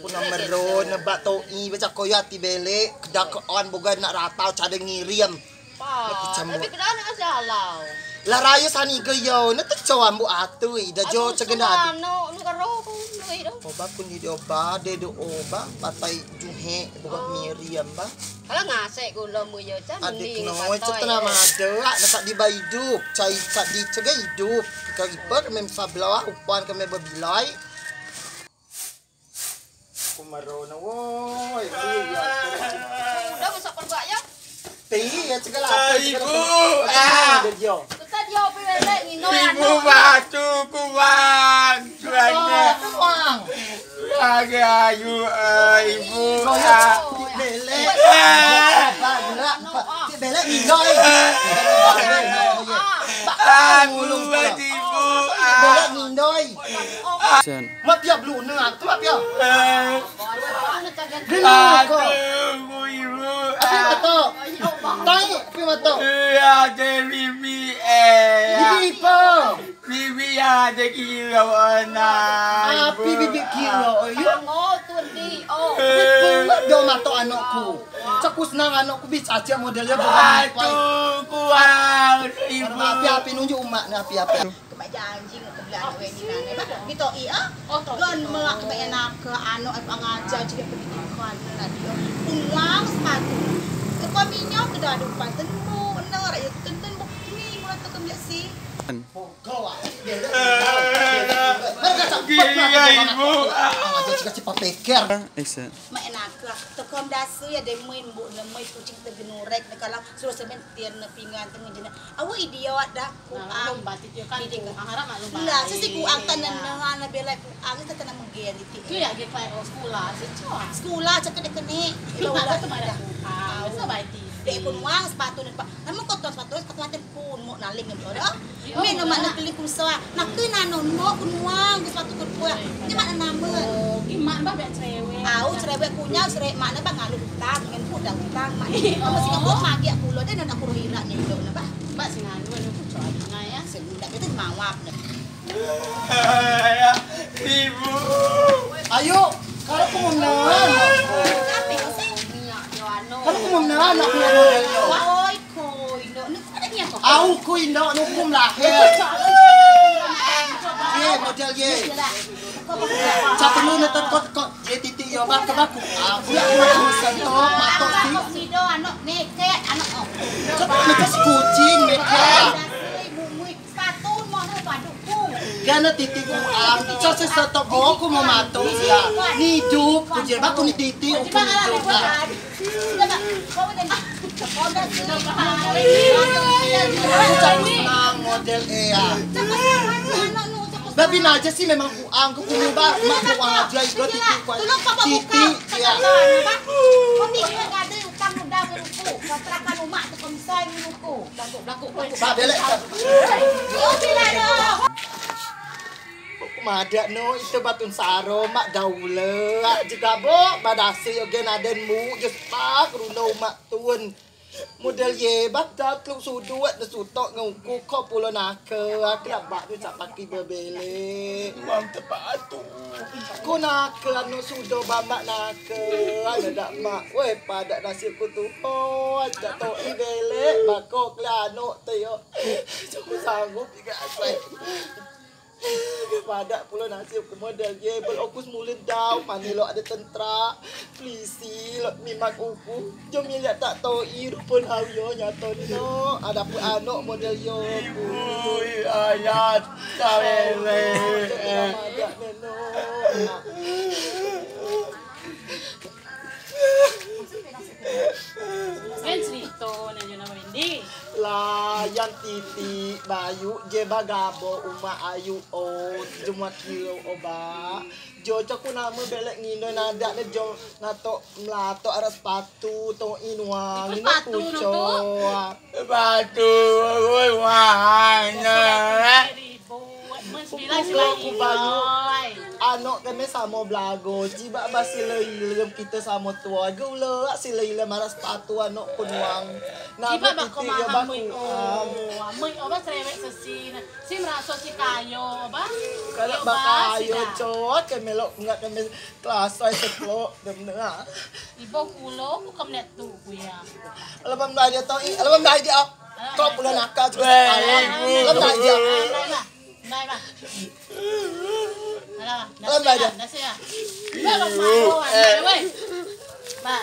Kuna meron na bato i baca koyati bele kedak on boga nak ratau cada ngiriam. Tapi kedana asalau. La rayo sani gayo na techo ambu atui da jo cegena. No, nu karo ko nu Oba pun di oba de do oba patai juhe boga miriam ba. Kala ngase ko lo mo yo chan. Adik noy cetna made nak tak di hidup, cai tak di cega hidup. Ka iper mem sablawa upan kami bebilai. Kumarona woy. Udah besok perba ya. Ti ya segala apa Ibu. Dia. Kita dia pilih ngino Ibu batu kuang. Tuannya. Tuang. Lagi ayu ibu. Bele. Bele nginoy. Aku ibu. Bele nginoy. Sen. Mat dia blue nang tu mat dia. Aku ibu. Apa mato? Tai, apa mato? Ada bibi Bibi po. Bibi ada kilo anak. Api bibi kilo ayo. Ngotun di oh. Do mato anakku. Cakus nang anakku bisa aja modelnya bukan. Batu kuang ibu. Api-api nunjuk umat ni api-api. Kebaca anjing kebelah we ni nane. Gitu iya. Gan melak kebaca nak ke anu ngajar juga pendidikan radio. Ulang sepatu. Kekominyo kedah depan tentu benar ya tenten bukti mulai tu kemjak si. Kau ah. Iya ibu. Ada cakap peker. Action. Mak enak tekom dasu ya de main bu na mai kucing tergenurek kalau suruh semen tiar na pingan tengah jena. Awu idiot dah ku ang batik yo kan ku harap mak lumba. Lah sisi ku ang tanan na bela ku ang ta tanan menggen itu. Ku ya ge pai sekolah secoa. Sekolah cakap de kene. Ilo udah tu pada. Bisa baiti. Dek pun wang sepatu ni pak. Namun kotor sepatu mati pun mau naling ni dah. Me no mak nak beli ku sawa. Nak ke nanon mo kun wang sepatu ku ku. Ni mak nama. Iman ba be cewek. Au cerewek punya cerewek mak na bang ngalu utang ngen pudang utang mak. Kamu sing ngomong magi pulo de nak aku hira ni do na ba. Mbak sing anu nu kuco na ya. Sebudak itu mawap na. Ibu. Ayo, kalau aku mau menahan. Apa kau sih? Kalau aku mau menahan aku modelnya. Oi koi no. Ni ada ni apa? Aku kuindo nukum lahir. Ye model ye. Satu lu netot kok ye titik yo bak kebaku. Aku nak sentok matok si. Sido anak neket anak oh. Cepat netes kucing mereka. Sepatu mau na paduku. Gana titik ku ang. Sa sentok aku mau matok ya. Ni hidup ku je baku ni titik aku hidup lah. Sudah kau dah. Kau dah sudah Aku cakap senang model ya. Babi aja sih memang kuang ku ba mak kuang aja itu titik ku. Tolong papa buka. Ya. Kau tiga ada utang muda beruku. Kontrakan rumah tu komisai beruku. Blaku Ba belek. Oh tidak ada. Mada no itu batun saro mak daule juga bo badasi ogen adenmu just pak runo mak tuan model ye bat datluk suduat na sutok ngungku ko pulo nake akrab bak tu cak paki bebele Mam tepat tu. ko nake anu sudo bamak nake ada dak mak we pada nasib ku tu oh tak to ibele bakok la no teo cukup sanggup juga asai pada pulau nasib ke model ye belokus mulut daw manilo ada tentra please lo mimak uku jom lihat tak tahu iru pun hawyo nyato no ada pun anak model yo Ibu ayat kawele. ada neno Kan cerita na yo na Wendy. layan titi bayu je bagabo uma ayu o jumwa kilo oba jojo ku nama belek ngino nada ne jo nato mlato ara sepatu to inwang ini puco Batu oi wahana. ku bayu anak kami sama belago. Jiba ba sila ilem kita sama tua. Gula sila ilem marah sepatu anak penuang. Jiba ba ko mahamoy o. Amoy o ba trewek sesi. Si meraso si kayo ba? Kalau bakayo cot kami lok enggak kami kelas saya seklok dem dengar. Ibu kulo ko kamnet tu kuya. Alam dah dia tahu. Alam dah dia. Kau pula nakal juga. Alam dah dia. Nay ba? Alam Alam dah dia. Nasi ya. Ba ba ma. Ba,